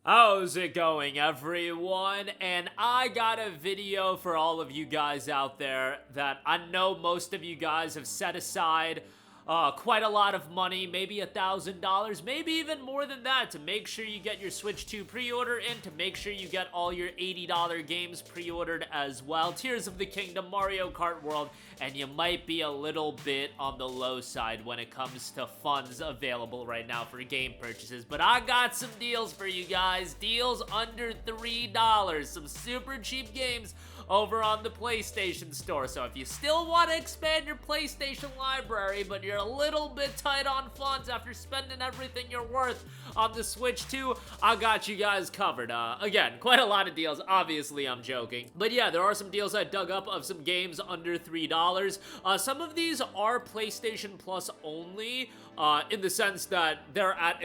How's it going, everyone? And I got a video for all of you guys out there that I know most of you guys have set aside quite a lot of money, maybe $1,000, maybe even more than that, to make sure you get your Switch 2 pre-order in, to make sure you get all your $80 games pre-ordered as well. Tears of the Kingdom, Mario Kart World, and you might be a little bit on the low side when it comes to funds available right now for game purchases. But I got some deals for you guys, deals under $3, some super cheap games over on the PlayStation Store. So if you still want to expand your PlayStation library, but you're a little bit tight on funds after spending everything you're worth on the Switch 2, I got you guys covered. Again, quite a lot of deals. Obviously, I'm joking. But yeah, there are some deals I dug up of some games under $3. Some of these are PlayStation Plus only, in the sense that they're at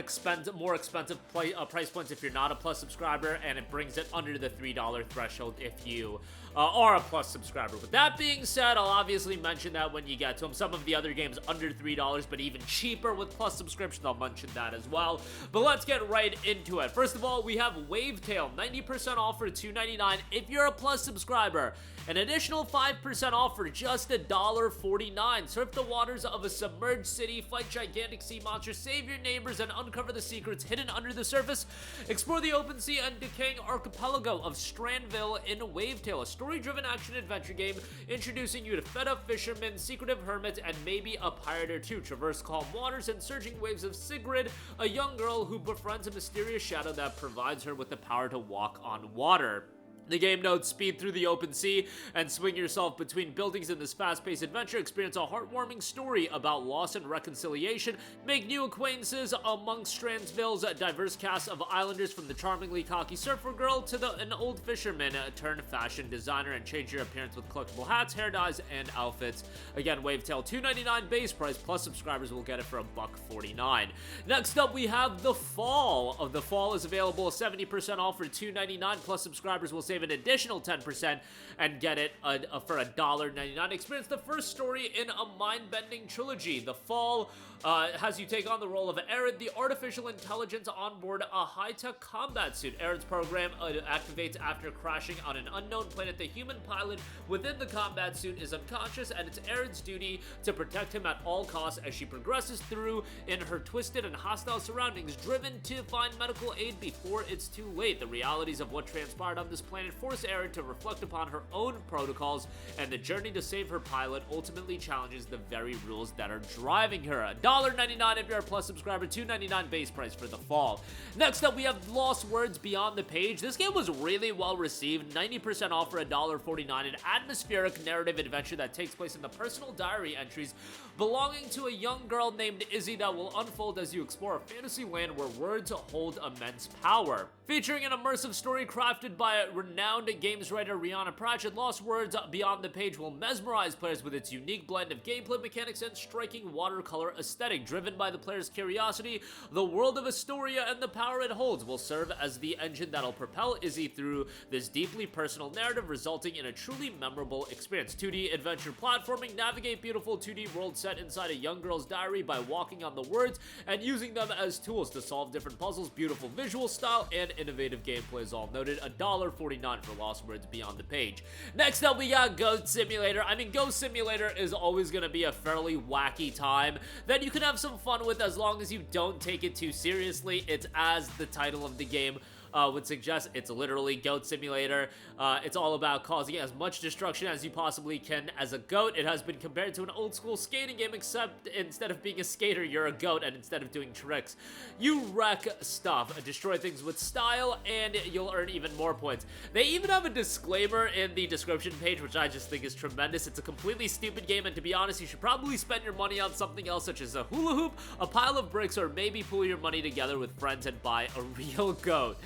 more expensive price points if you're not a Plus subscriber, and it brings it under the $3 threshold if you are a Plus subscriber. With that being said, I'll obviously mention that when you get to them. Some of the other games under $3, but even cheaper with Plus subscription, I'll mention that as well. But let's get right into it. First of all, we have Wavetale, 90% off for $2.99 if you're a Plus subscriber. An additional 5% off for just $1.49. Surf the waters of a submerged city, fight gigantic sea monsters, save your neighbors, and uncover the secrets hidden under the surface. Explore the open sea and decaying archipelago of Strandville in Wavetale, a story-driven action-adventure game introducing you to fed-up fishermen, secretive hermits, and maybe a pirate or two. Traverse calm waters and surging waves of Sigrid, a young girl who befriends a mysterious shadow that provides her with the power to walk on water. The game notes speed through the open sea and swing yourself between buildings in this fast-paced adventure. Experience a heartwarming story about loss and reconciliation. Make new acquaintances amongst Strandsville's diverse cast of islanders, from the charmingly cocky surfer girl to an old fisherman turned fashion designer, and change your appearance with collectible hats, hair dyes, and outfits. Again, Wavetale $2.99 base price, plus subscribers will get it for $1.49. Next up, we have The Fall. The Fall is available 70% off for $2.99, plus subscribers will save an additional 10% and get it for $1.99. Experience the first story in a mind-bending trilogy. The Fall has you take on the role of Aerith, the artificial intelligence on board a high-tech combat suit. Aerith's program activates after crashing on an unknown planet. The human pilot within the combat suit is unconscious, and it's Aerith's duty to protect him at all costs as she progresses through in her twisted and hostile surroundings, driven to find medical aid before it's too late. The realities of what transpired on this planet force Aerith to reflect upon her own protocols, and the journey to save her pilot ultimately challenges the very rules that are driving her. $1.99 if you're a Plus subscriber, $2.99 base price for The Fall. Next up, we have Lost Words Beyond the Page. This game was really well received, 90% off for $1.49, an atmospheric narrative adventure that takes place in the personal diary entries belonging to a young girl named Izzy that will unfold as you explore a fantasy land where words hold immense power. Featuring an immersive story crafted by renowned games writer Rihanna Pratchett, Lost Words Beyond the Page will mesmerize players with its unique blend of gameplay mechanics and striking watercolor aesthetic. Driven by the player's curiosity, the world of Astoria and the power it holds will serve as the engine that'll propel Izzy through this deeply personal narrative, resulting in a truly memorable experience. 2D adventure platforming, navigate beautiful 2D worlds set inside a young girl's diary by walking on the words and using them as tools to solve different puzzles. Beautiful visual style and innovative gameplay is all noted. $1.49 for Lost Words Beyond the Page. Next up, we got Goat Simulator. I mean, Goat Simulator is always going to be a fairly wacky time that you can have some fun with as long as you don't take it too seriously. It's, as the title of the game would suggest, it's literally Goat Simulator. It's all about causing as much destruction as you possibly can as a goat. It has been compared to an old school skating game, except instead of being a skater, you're a goat, and instead of doing tricks, you wreck stuff, destroy things with style, and you'll earn even more points. They even have a disclaimer in the description page, which I just think is tremendous. It's a completely stupid game, and to be honest, you should probably spend your money on something else, such as a hula hoop, a pile of bricks, or maybe pool your money together with friends and buy a real goat.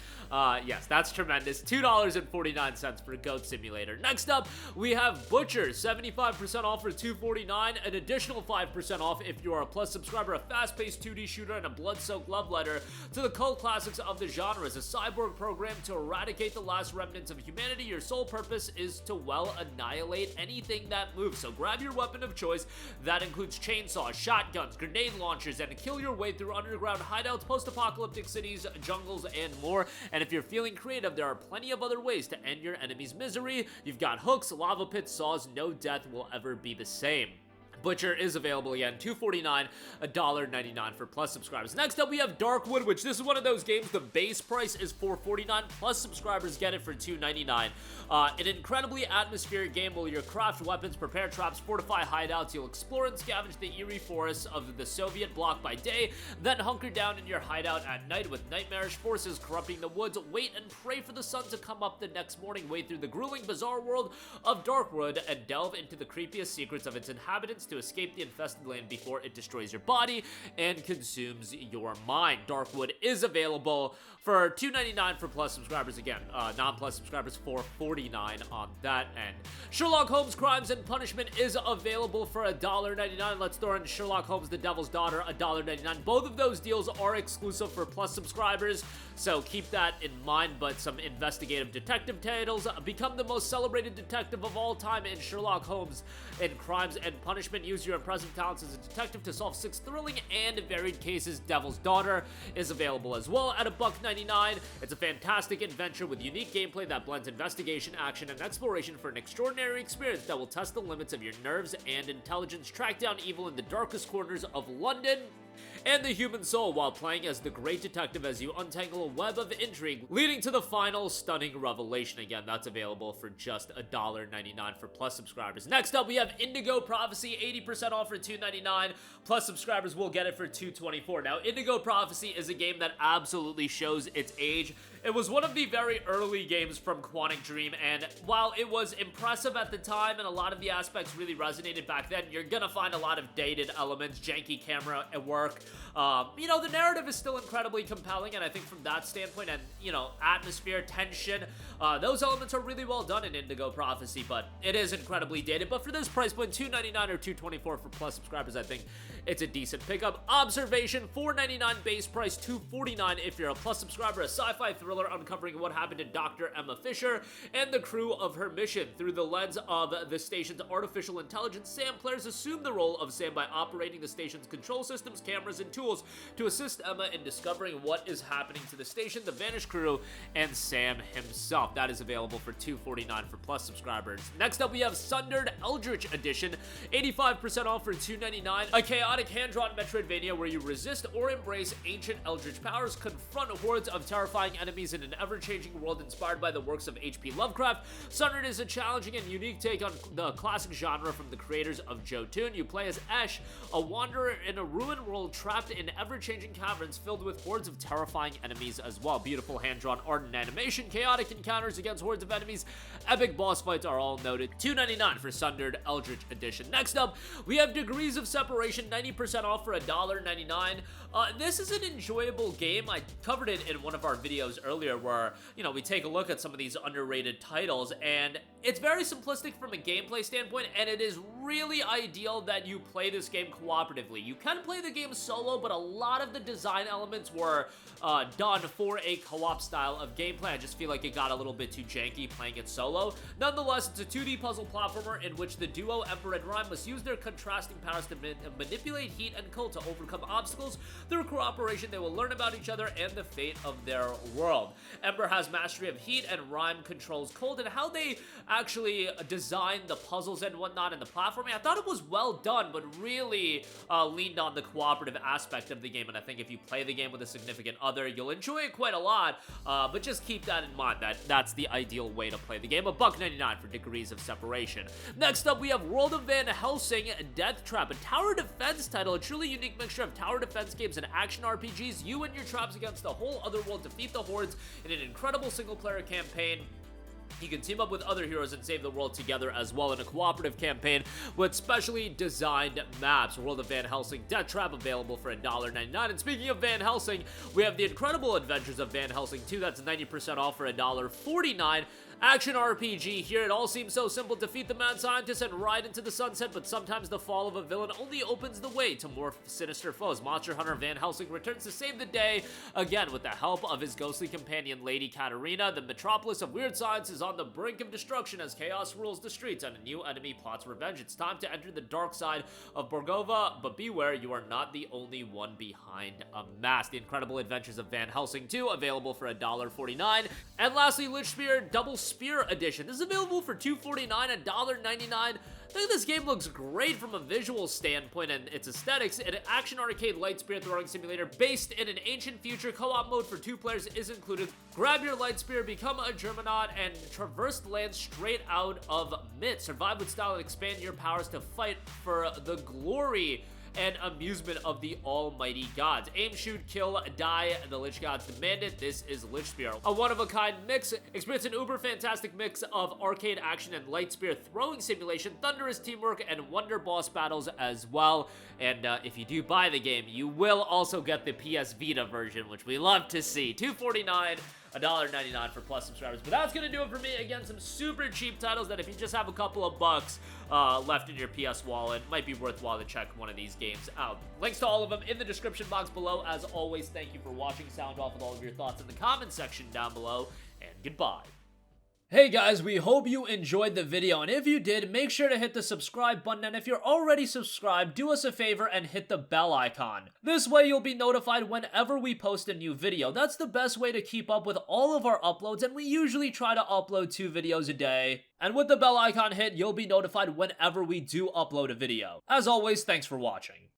Yes, that's tremendous. $2.49 for Goat Simulator. Next up, we have Butcher, 75% off for $2.49, an additional 5% off if you are a Plus subscriber. A fast-paced 2D shooter and a blood-soaked love letter to the cult classics of the genre. As a cyborg program to eradicate the last remnants of humanity, your sole purpose is to, well, annihilate anything that moves. So grab your weapon of choice. That includes chainsaws, shotguns, grenade launchers, and kill your way through underground hideouts, post-apocalyptic cities, jungles, and more. And if you're feeling creative, there are plenty of other ways to end your enemy's misery. You've got hooks, lava pits, saws. No death will ever be the same. Butcher is available again, $2.49, $1.99 for Plus subscribers. Next up, we have Darkwood, which this is one of those games, the base price is $4.49, Plus subscribers get it for $2.99. An incredibly atmospheric game where you'll craft weapons, prepare traps, fortify hideouts, you'll explore and scavenge the eerie forests of the Soviet bloc by day, then hunker down in your hideout at night with nightmarish forces corrupting the woods. Wait and pray for the sun to come up the next morning. Wade through the grueling, bizarre world of Darkwood and delve into the creepiest secrets of its inhabitants to escape the infested land before it destroys your body and consumes your mind. Darkwood is available for $2.99 for Plus subscribers. Again, non-Plus subscribers $4.49 on that end. Sherlock Holmes Crimes and Punishment is available for $1.99. Let's throw in Sherlock Holmes The Devil's Daughter, $1.99. Both of those deals are exclusive for Plus subscribers, so keep that in mind. But some investigative detective titles. Become the most celebrated detective of all time in Sherlock Holmes in Crimes and Punishment. Use your impressive talents as a detective to solve 6 thrilling and varied cases. Devil's Daughter is available as well at $1.99. It's a fantastic adventure with unique gameplay that blends investigation, action, and exploration for an extraordinary experience that will test the limits of your nerves and intelligence. Track down evil in the darkest corners of London and the human soul while playing as the great detective as you untangle a web of intrigue leading to the final stunning revelation. Again, that's available for just $1.99 for Plus subscribers. Next up, we have Indigo Prophecy, 80% off for $2.99. Plus subscribers will get it for $2.24. Now, Indigo Prophecy is a game that absolutely shows its age. It was one of the very early games from Quantic Dream, and while it was impressive at the time and a lot of the aspects really resonated back then, you're gonna find a lot of dated elements, janky camera work. You know, the narrative is still incredibly compelling, and I think from that standpoint, and, you know, atmosphere, tension, those elements are really well done in Indigo Prophecy, but it is incredibly dated. But for this price point, $2.99 or $2.24 for Plus subscribers, I think it's a decent pickup. Observation, $4.99 base price, $2.49 if you're a Plus subscriber. A sci-fi thriller uncovering what happened to Dr. Emma Fisher and the crew of her mission. Through the lens of the station's artificial intelligence, Sam players assume the role of Sam by operating the station's control systems, cameras, and tools to assist Emma in discovering what is happening to the station, the vanished crew, and Sam himself. That is available for $2.49 for Plus subscribers. Next up, we have Sundered Eldritch Edition, 85% off for $2.99. A chaotic hand-drawn Metroidvania where you resist or embrace ancient Eldritch powers, confront hordes of terrifying enemies in an ever-changing world inspired by the works of H.P. Lovecraft. Sundered is a challenging and unique take on the classic genre from the creators of Jotun. You play as Esh, a wanderer in a ruined world trapped in ever-changing caverns filled with hordes of terrifying enemies as well. Beautiful hand-drawn art and animation, chaotic encounters against hordes of enemies, epic boss fights are all noted. $2.99 for Sundered Eldritch Edition. Next up, we have Degrees of Separation, 90% off for $1.99. This is an enjoyable game. I covered it in one of our videos earlier where, you know, we take a look at some of these underrated titles, and it's very simplistic from a gameplay standpoint, and it is really ideal that you play this game cooperatively. You can play the game solo, but a lot of the design elements were done for a co-op style of gameplay. I just feel like it got a little bit too janky playing it solo. Nonetheless, it's a 2D puzzle platformer in which the duo Ember and Rhyme must use their contrasting powers to manipulate heat and cold to overcome obstacles. Through cooperation, they will learn about each other and the fate of their world. Ember has mastery of heat and Rhyme controls cold, and how they actually designed the puzzles and whatnot in the platforming, I thought it was well done, but really leaned on the cooperative aspect of the game. And I think if you play the game with a significant other, you'll enjoy it quite a lot, but just keep that in mind, that's the ideal way to play the game. $1.99 for Degrees of Separation. Next up, we have World of Van Helsing Deathtrap, a tower defense title, a truly unique mixture of tower defense games and action RPGs. You and your traps against the whole other world defeat the hordes in an incredible single-player campaign. You can team up with other heroes and save the world together as well in a cooperative campaign with specially designed maps. World of Van Helsing Deathtrap available for $1.99. And speaking of Van Helsing, we have The Incredible Adventures of Van Helsing 2. That's 90% off for $1.49. Action RPG here. It all seems so simple. Defeat the mad scientist and ride into the sunset, but sometimes the fall of a villain only opens the way to more sinister foes. Monster Hunter Van Helsing returns to save the day, again with the help of his ghostly companion Lady Katarina. The metropolis of weird science is on the brink of destruction as chaos rules the streets and a new enemy plots revenge. It's time to enter the dark side of Borgova, but beware, you are not the only one behind a mask. The Incredible Adventures of Van Helsing 2, available for $1.49. And lastly, Lichtspeer Double Speer Edition. This is available for $2.49, $1.99. I think this game looks great from a visual standpoint and its aesthetics. An action arcade light spear throwing simulator based in an ancient future. Co-op mode for 2 players is included. Grab your light spear, become a Germanaut, and traverse the land straight out of Myth. Survive with style and expand your powers to fight for the glory and amusement of the almighty gods. Aim, shoot, kill, die, the Lich gods demand it. This is Lichtspeer. A one-of-a-kind mix. Experience an uber-fantastic mix of arcade action and light spear throwing simulation, thunderous teamwork, and wonder boss battles as well. And if you do buy the game, you will also get the PS Vita version, which we love to see. $2.49, $1.99 for Plus subscribers. But that's gonna do it for me. Again, some super cheap titles that if you just have a couple of bucks left in your PS wallet, might be worthwhile to check one of these games out. Links to all of them in the description box below. As always, thank you for watching. Sound off with all of your thoughts in the comment section down below, and goodbye. Hey guys, we hope you enjoyed the video, and if you did, make sure to hit the subscribe button, and if you're already subscribed, do us a favor and hit the bell icon. This way you'll be notified whenever we post a new video. That's the best way to keep up with all of our uploads, and we usually try to upload 2 videos a day. And with the bell icon hit, you'll be notified whenever we do upload a video. As always, thanks for watching.